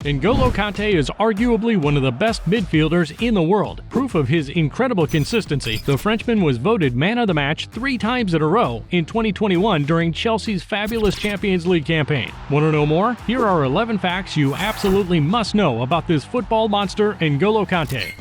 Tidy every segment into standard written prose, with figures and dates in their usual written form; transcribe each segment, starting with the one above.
N'Golo Kanté is arguably one of the best midfielders in the world. Proof of his incredible consistency, the Frenchman was voted man of the match 3 times in a row in 2021 during Chelsea's fabulous Champions League campaign. Want to know more? Here are 11 facts you absolutely must know about this football monster N'Golo Kanté.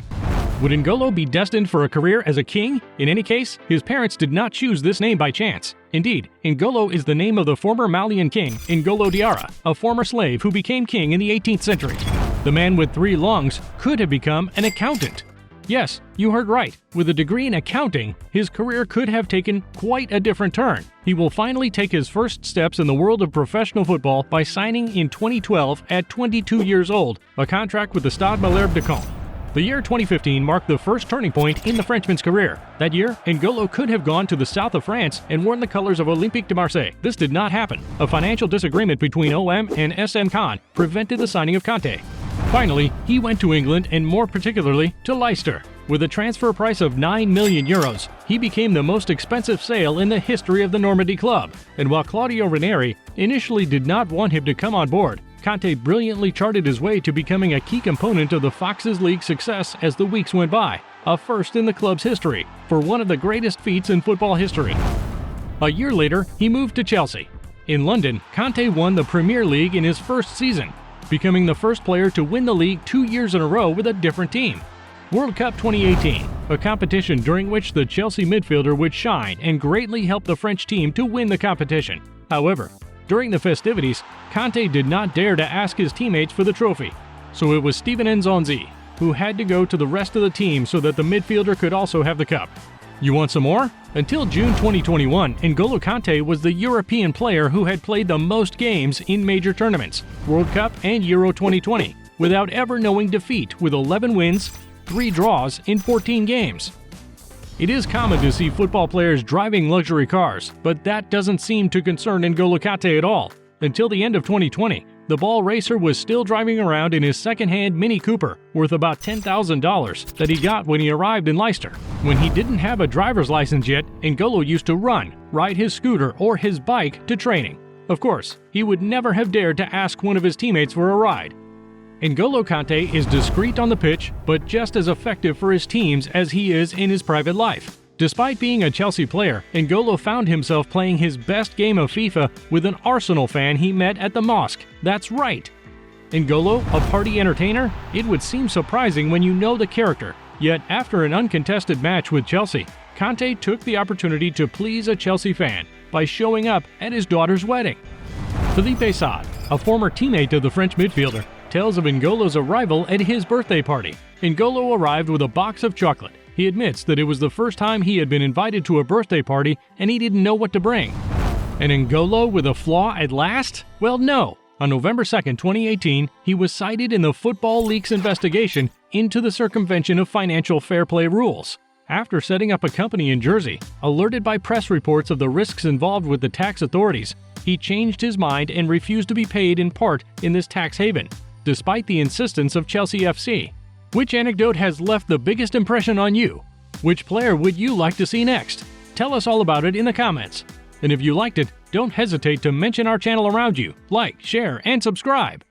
Would N'Golo be destined for a career as a king? In any case, his parents did not choose this name by chance. Indeed, N'Golo is the name of the former Malian king, N'Golo Diarra, a former slave who became king in the 18th century. The man with 3 lungs could have become an accountant. Yes, you heard right. With a degree in accounting, his career could have taken quite a different turn. He will finally take his first steps in the world of professional football by signing in 2012 at 22 years old, a contract with the Stade Malherbe de Caen. The year 2015 marked the first turning point in the Frenchman's career. That year, N'Golo could have gone to the south of France and worn the colors of Olympique de Marseille. This did not happen. A financial disagreement between OM and SM Caen prevented the signing of Kanté. Finally, he went to England and more particularly to Leicester. With a transfer price of €9 million, he became the most expensive sale in the history of the Normandy club. And while Claudio Ranieri initially did not want him to come on board, Kanté brilliantly charted his way to becoming a key component of the Foxes League success as the weeks went by, a first in the club's history, for one of the greatest feats in football history. A year later, he moved to Chelsea. In London, Kanté won the Premier League in his first season, becoming the first player to win the league 2 years in a row with a different team. World Cup 2018, a competition during which the Chelsea midfielder would shine and greatly help the French team to win the competition. However, during the festivities, Kanté did not dare to ask his teammates for the trophy, so it was Steven Nzonzi who had to go to the rest of the team so that the midfielder could also have the cup. You want some more? Until June 2021, N'Golo Kanté was the European player who had played the most games in major tournaments, World Cup and Euro 2020, without ever knowing defeat with 11 wins, 3 draws in 14 games. It is common to see football players driving luxury cars, but that doesn't seem to concern N'Golo Kanté at all. Until the end of 2020, the ball racer was still driving around in his second-hand Mini Cooper, worth about $10,000, that he got when he arrived in Leicester. When he didn't have a driver's license yet, N'Golo used to ride his scooter or his bike to training. Of course, he would never have dared to ask one of his teammates for a ride. N'Golo Kanté is discreet on the pitch, but just as effective for his teams as he is in his private life. Despite being a Chelsea player, N'Golo found himself playing his best game of FIFA with an Arsenal fan he met at the mosque. That's right! N'Golo, a party entertainer? It would seem surprising when you know the character. Yet, after an uncontested match with Chelsea, Kanté took the opportunity to please a Chelsea fan by showing up at his daughter's wedding. Philippe Saad, a former teammate of the French midfielder, tells of N'Golo's arrival at his birthday party. N'Golo arrived with a box of chocolate. He admits that it was the first time he had been invited to a birthday party and he didn't know what to bring. And N'Golo with a flaw at last? Well, no. On November 2, 2018, he was cited in the Football Leaks investigation into the circumvention of financial fair play rules. After setting up a company in Jersey, alerted by press reports of the risks involved with the tax authorities, he changed his mind and refused to be paid in part in this tax haven, despite the insistence of Chelsea FC. Which anecdote has left the biggest impression on you? Which player would you like to see next? Tell us all about it in the comments. And if you liked it, don't hesitate to mention our channel around you, like, share, and subscribe.